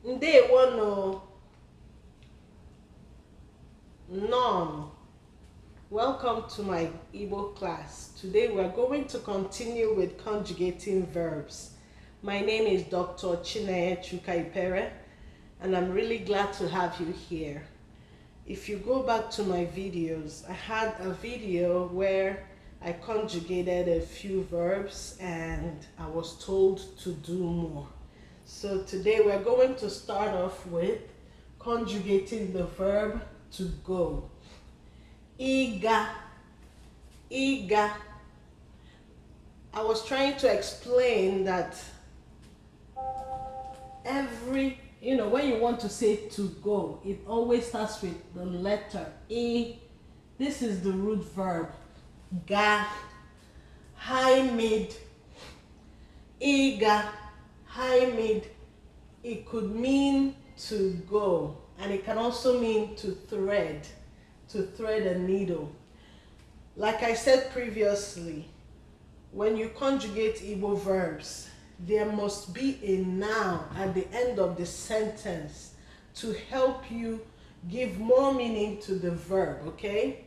Ndewono. Noun. Welcome to my Igbo class. Today we are going to continue with conjugating verbs. My name is Dr. Chineye Chukaipere, and I'm really glad to have you here. If you go back to my videos, I had a video where I conjugated a few verbs and I was told to do more. So today we're going to start off with conjugating the verb to go. Iga, iga. I was trying to explain that when you want to say to go, it always starts with the letter E. This is the root verb. Ga, high mid, iga, high mid. It could mean to go, and it can also mean to thread a needle. Like I said previously, when you conjugate Igbo verbs, there must be a noun at the end of the sentence to help you give more meaning to the verb, okay?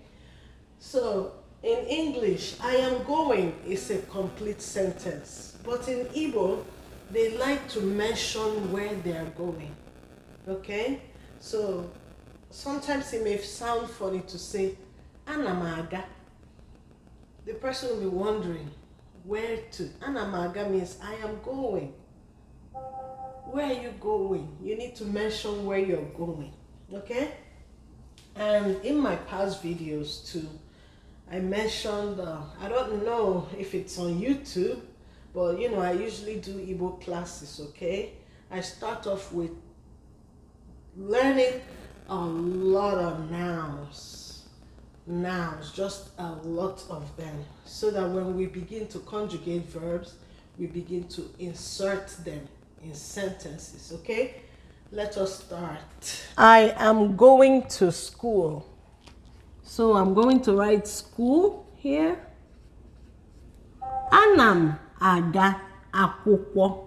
So in English, I am going is a complete sentence, but in Igbo, they like to mention where they are going, okay? So sometimes it may sound funny to say, Anamaga. The person will be wondering, where to? Anamaga means I am going. Where are you going? You need to mention where you're going, okay? And in my past videos too, I mentioned, I don't know if it's on YouTube, but I usually do Igbo classes, okay? I start off with learning a lot of nouns, just a lot of them, so that when we begin to conjugate verbs, we begin to insert them in sentences, okay? Let us start. I am going to school. So I'm going to write school here. Anam aga akwụkwọ.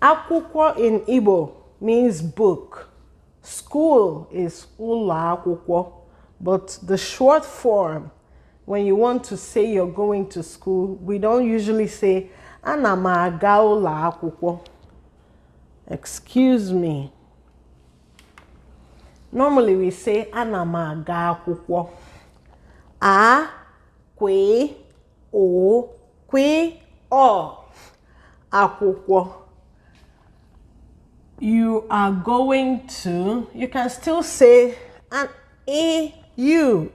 Akwụkwọ in Igbo means book. School is ụlọ akwụkwọ, but the short form, when you want to say you're going to school, we don't usually say ana m aga ụlọ akwụkwọ. Excuse me. Normally we say ana m aga akwụkwọ. A, kwe, o, kwe, o. Akwụkwọ. You are going to, you can still say you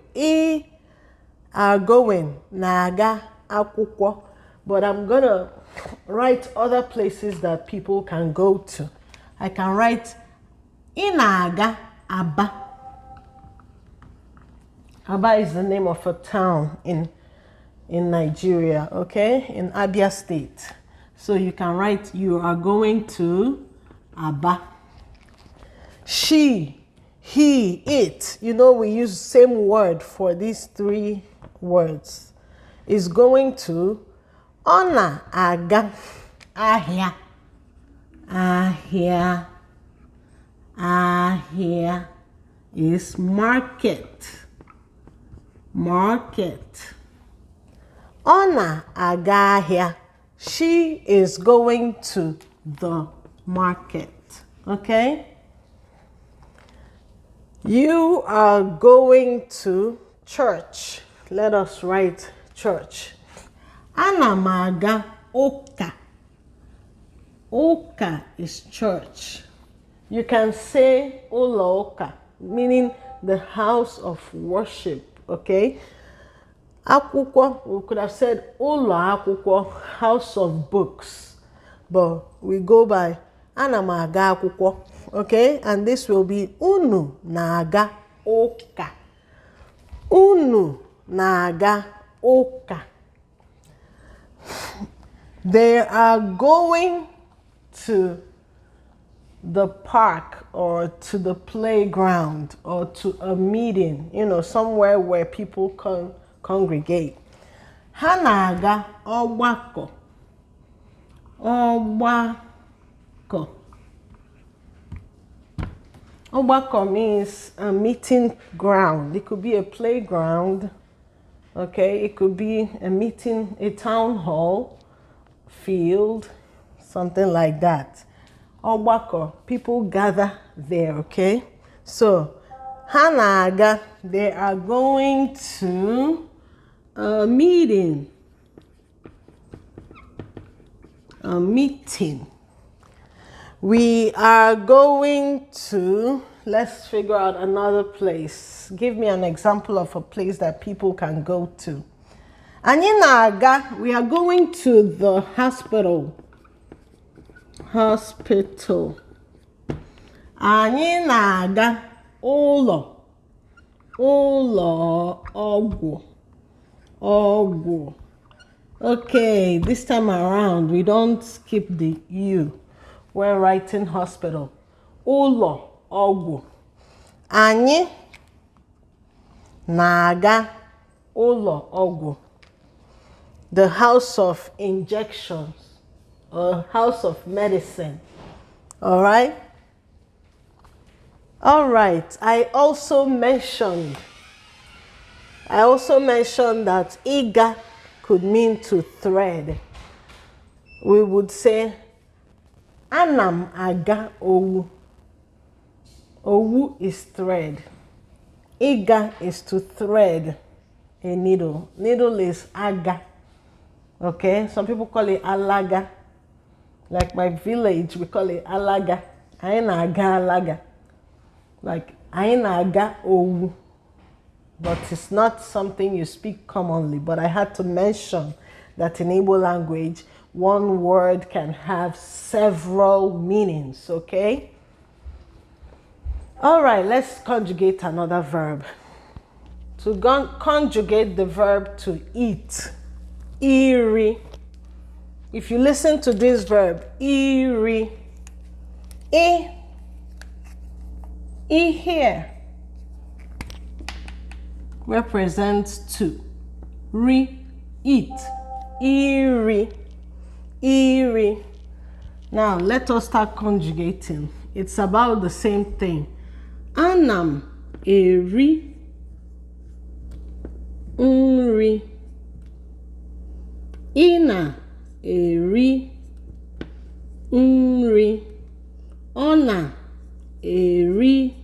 are going naga akwụkwọ, but I'm gonna write other places that people can go to. I can write inaga Aba. Aba is the name of a town in Nigeria, okay, in Abia State. So you can write you are going to Aba. She, he, it. We use same word for these three words. Is going to Ona aga ahia. Ahia. Ahia is market. Market. Ona aga ahia. She is going to the market. Okay? You are going to church. Let us write church. Ana m aga ụka. Ụka is church. You can say ụlọ ụka, meaning the house of worship, okay? Akwụkwọ, we could have said ụlọ akwụkwọ, house of books, but we go by ana m aga akwụkwọ, okay? And this will be unu na-aga ụka. Unu na-aga ụka. They are going to the park or to the playground or to a meeting, somewhere where people congregate. Ha na-aga ọgbakọ. Ọgbakọ. Ọgbakọ means a meeting ground. It could be a playground. Okay, it could be a meeting, a town hall, field, something like that. Ọgbakọ, people gather there, okay? So, ha na-aga, they are going to a meeting. A meeting. We are going to, let's figure out another place. Give me an example of a place that people can go to. Anyị na-aga, we are going to the hospital. Hospital. Anyị na-aga ụlọ. Ụlọ ọgwụ. Ọgwụ. Okay, this time around, we don't skip the U when writing hospital. Ụlọ ọgwụ. Anyị na-aga ụlọ ọgwụ. The house of injections or house of medicine. All right? All right. I also mentioned that iga could mean to thread. We would say anam aga owu. Owu is thread. Iga is to thread a needle. Needle is aga. Okay, some people call it alaga. Like my village, we call it alaga. Aina aga alaga. Like aina aga owu. But it's not something you speak commonly. But I had to mention that in Igbo language, one word can have several meanings, okay? All right, let's conjugate another verb. To conjugate the verb to eat, iri. If you listen to this verb, iri, e here represents to. Re, eat, iri, iri. Now let us start conjugating. It's about the same thing. Anam eri nri. Ina eri nri. Ona eri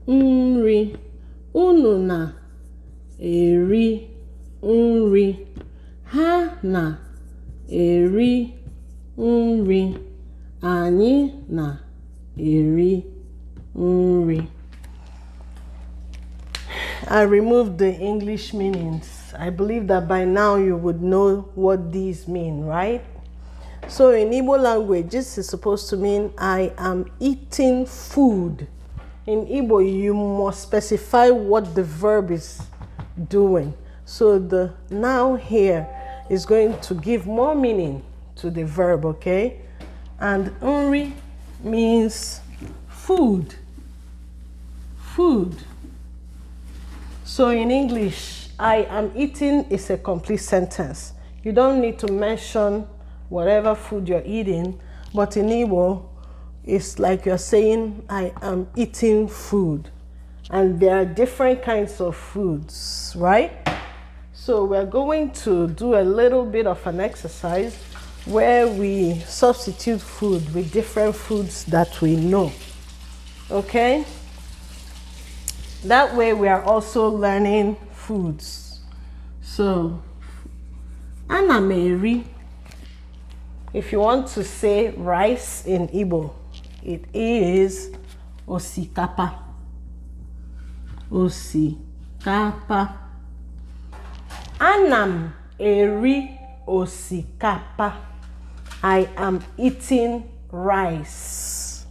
nri. Unu na eri nri. Ha na eri nri. Anyị na eri nri. I removed the English meanings. I believe that by now you would know what these mean, right? So in Igbo language, this is supposed to mean I am eating food. In Igbo, you must specify what the verb is doing. So the noun here is going to give more meaning to the verb, okay? And nri means food. Food. So in English, I am eating is a complete sentence. You don't need to mention whatever food you're eating, but in Igbo, it's like you're saying, I am eating food. And there are different kinds of foods, right? So we're going to do a little bit of an exercise where we substitute food with different foods that we know. Okay? That way we are also learning foods. So, ana m eri. If you want to say rice in Igbo, it is osikapa. Osikapa. Anam eri osikapa. I am eating rice.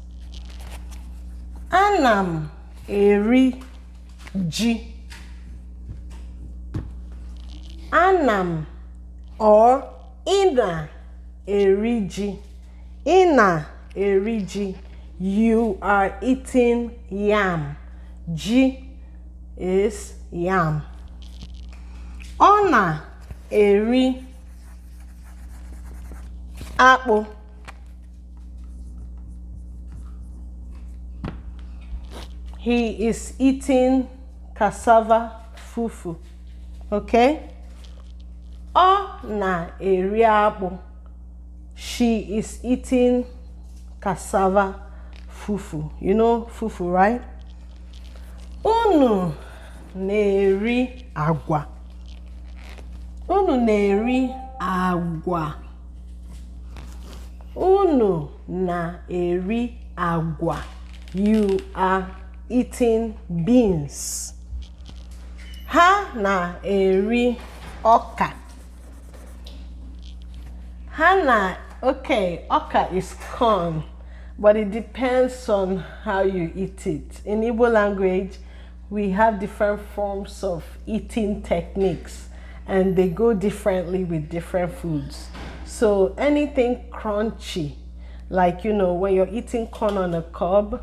Anam eri ji. Anam or ina eri ji. Ina eri ji. You are eating yam. Ji is yam. Ona eri apple. He is eating cassava fufu. Okay? Ọ na-eri apple. She is eating cassava fufu. You know fufu, right? Unu na-eri agwa. Unu na-eri agwa. Unu na-eri agwa. You are eating beans. Ha na-eri ọka. Okay, ọka is corn, but it depends on how you eat it. In Igbo language, we have different forms of eating techniques, and they go differently with different foods. So anything crunchy, like, you know, when you're eating corn on a cob,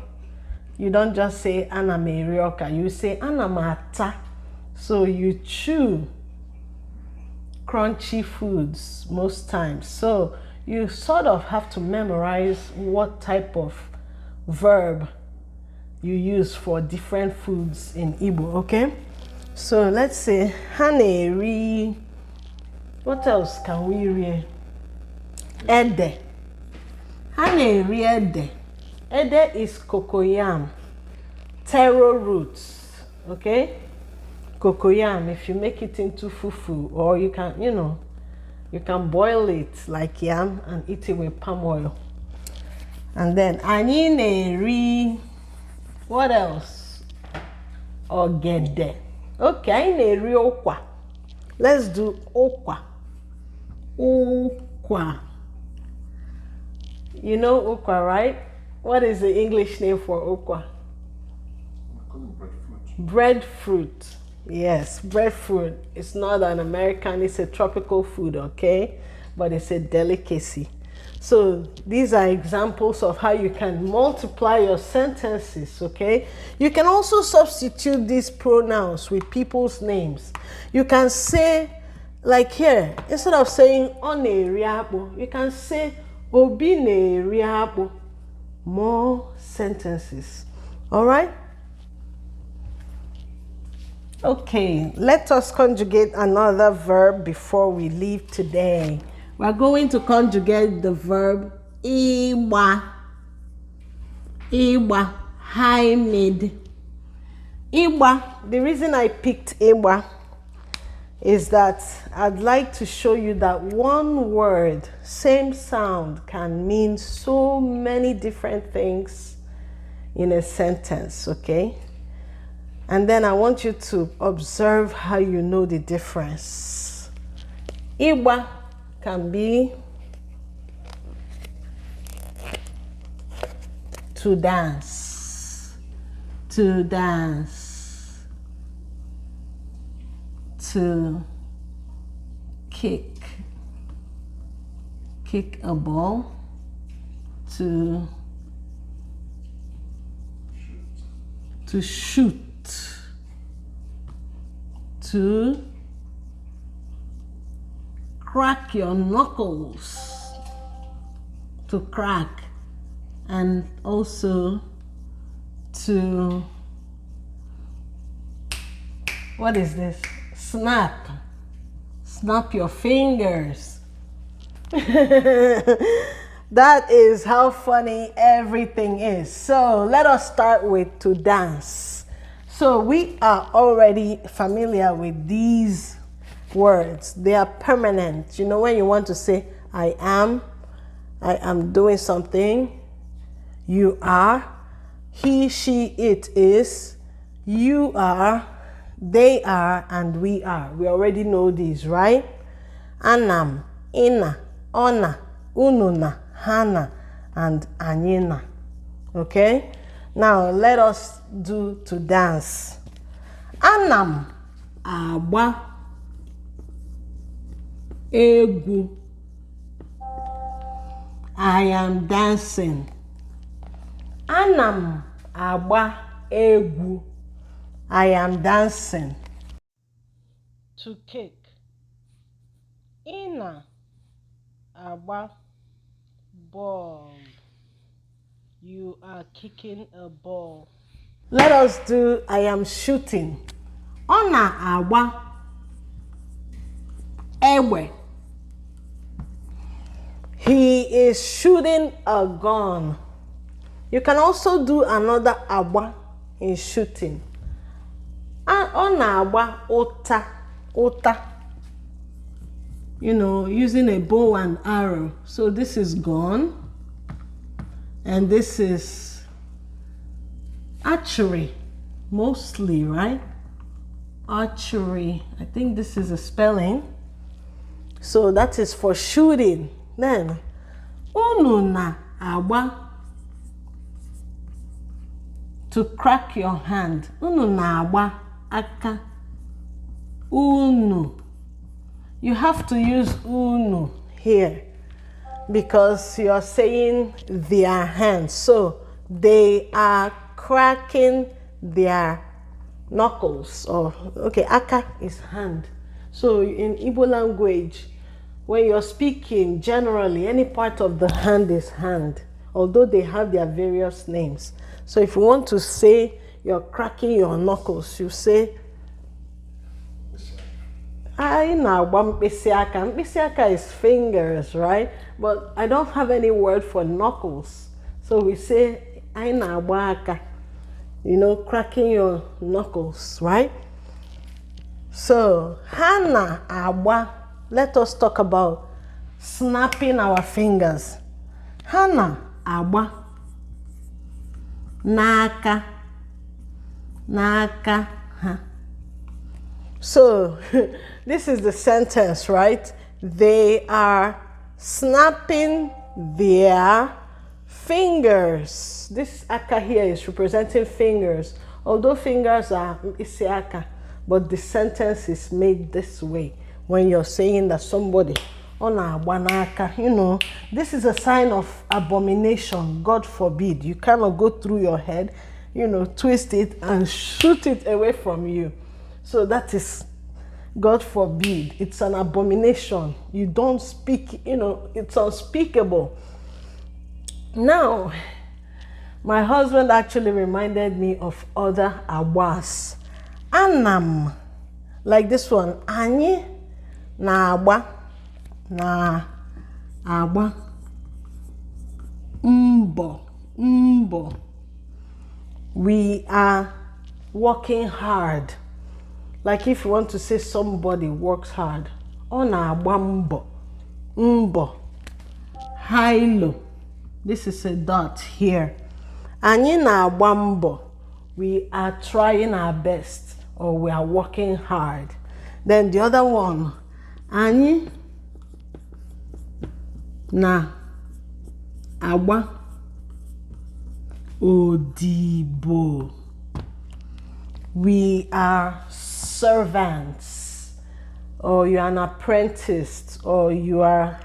you don't just say ana m eri ọka, you say ana m ata. So you chew crunchy foods most times. So you sort of have to memorize what type of verb you use for different foods in Igbo, okay? So let's say ha na-eri. What else can we read? Ede. Ha na-eri ede. Ede is cocoyam, taro roots, okay? Cocoyam, if you make it into fufu, or you can, you know, you can boil it like yam and eat it with palm oil. And then anyị na-eri. What else? Ogede. Okay, anyị na-eri ụkwa. Let's do ụkwa. Ụkwa. You know ụkwa, right? What is the English name for ụkwa? Breadfruit. Yes, breadfruit. It's not an American, it's a tropical food, okay? But it's a delicacy. So these are examples of how you can multiply your sentences, okay? You can also substitute these pronouns with people's names. You can say, like here, instead of saying ọ na-eri akpụ, you can say obi na-eri akpụ. More sentences, all right? Okay, let us conjugate another verb before we leave today. We're going to conjugate the verb ịgba. Ịgba, high mid. Ịgba, the reason I picked ịgba is that I'd like to show you that one word, same sound, can mean so many different things in a sentence, okay? And then I want you to observe how you know the difference. Ịgba can be to dance, to dance, to kick a ball, to shoot, to crack your knuckles, to crack, and also to, what is this? Snap your fingers. That is how funny everything is. So let us start with to dance. So we are already familiar with these words. They are permanent. You know, when you want to say I am doing something, you are, he, she, it is, you are, they are, and we are. We already know these, right? Anam, ina, ona, ununa, hana, and anyina. Okay? Now let us do to dance. Anam agba egwu. I am dancing. Anam agba egwu. I am dancing. To kick. Ana agba ball. You are kicking a ball. Let us do I am shooting. Ona agba egbe. He is shooting a gun. You can also do another agba in shooting. Ona agba ota. Ota. You know, using a bow and arrow. So this is gun. And this is archery, mostly, right? Archery. I think this is a spelling. So that is for shooting. Then, unu na agba, to crack your hand. Unu na agba aka. Unu. You have to use unu here, because you are saying their hands. So they are cracking their knuckles. Or okay, aka is hand. So in Igbo language, when you're speaking, generally any part of the hand is hand, although they have their various names. So if you want to say you're cracking your knuckles, you say I know mkpịsị aka. Mkpịsị aka is fingers, right? But I don't have any word for knuckles. So we say I na-agba aka. You know, cracking your knuckles, right? So, ha na-agba. Let us talk about snapping our fingers. Ha na-agba n'aka. N'aka ha. So, this is the sentence, right? They are snapping their fingers. This aka here is representing fingers. Although fingers are isi aka, but the sentence is made this way when you're saying that somebody ona agbanaka. You know, this is a sign of abomination. God forbid. You cannot go through your head, you know, twist it and shoot it away from you. So that is, God forbid, it's an abomination. You don't speak, you know, it's unspeakable. Now, my husband actually reminded me of other agbas. Anam, like this one, Anyi na agba, na agba, mbo. We are working hard. Like if you want to say somebody works hard. Ọ na-agba mbọ. Mbọ. High-low. This is a dot here. Anyị na-agba mbọ. We are trying our best, or we are working hard. Then the other one. Anyị na-agba odibo. We are servants, or you are an apprentice, or you are,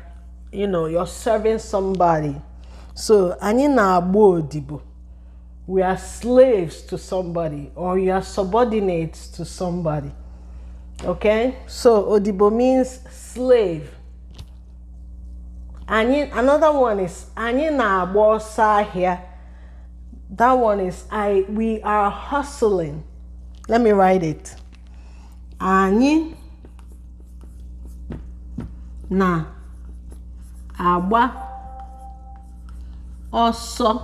you know, you're serving somebody. So, anyị na-agba odibo. We are slaves to somebody, or you are subordinates to somebody. Okay? So, odibo means slave. Another one is anyị na-agba ọsọ ahịa. That one is we are hustling. Let me write it. Anyị na-agba ọsọ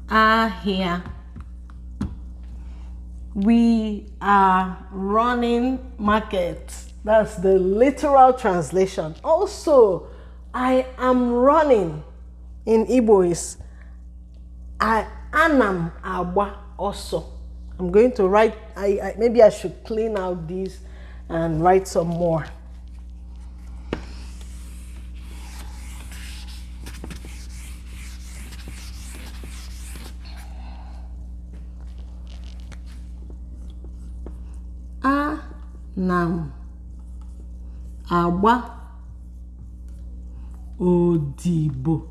ahịa. We are running markets. That's the literal translation. Also, I am running in Igbo is anam agba ọsọ. I'm going to write, maybe I should clean out these and write some more. Anam agba odibo.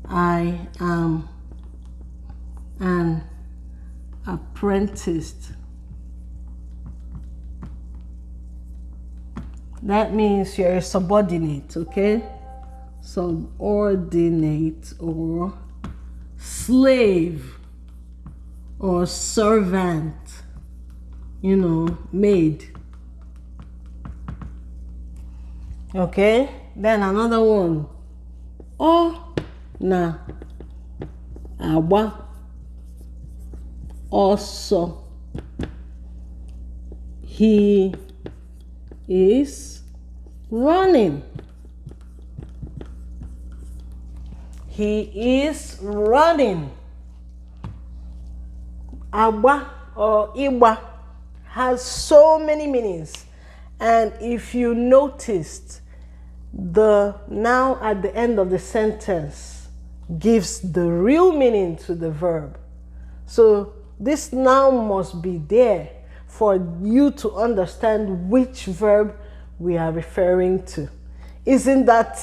I am an apprentice. That means you're a subordinate, okay? Subordinate or slave or servant, you know, maid. Okay? Then another one. O na agba ọsọ. He is running. He is running. Agba or igba has so many meanings. And if you noticed, the noun at the end of the sentence gives the real meaning to the verb. So this noun must be there for you to understand which verb we are referring to. Isn't that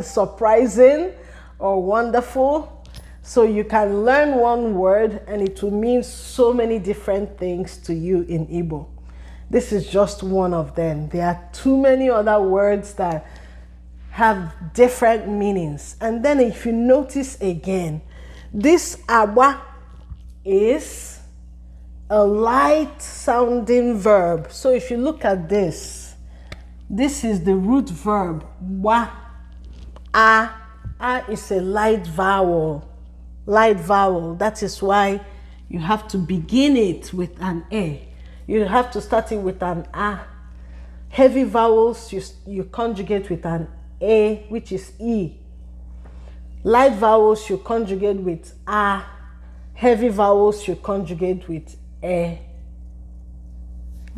surprising or wonderful? So you can learn one word and it will mean so many different things to you in Igbo. This is just one of them. There are too many other words that have different meanings. And then if you notice again, this agba is a light sounding verb. So if you look at this, this is the root verb, wa. A is a light vowel. Light vowel. That is why you have to begin it with an A. You have to start it with an A. Heavy vowels, you conjugate with an A, which is E. Light vowels, you conjugate with A. Heavy vowels, you conjugate with E.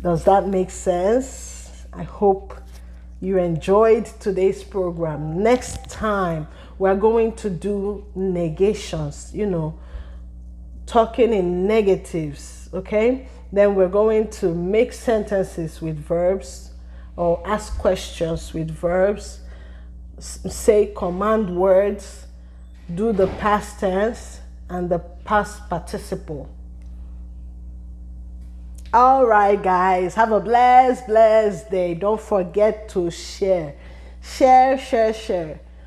Does that make sense? I hope you enjoyed today's program. Next time, we're going to do negations, you know, talking in negatives, okay? Then we're going to make sentences with verbs or ask questions with verbs, say command words, do the past tense and the past participle. All right, guys, have a blessed day. Don't forget to share,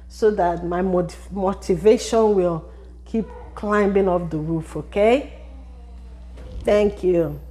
so that my motivation will keep climbing up the roof, okay? Thank you.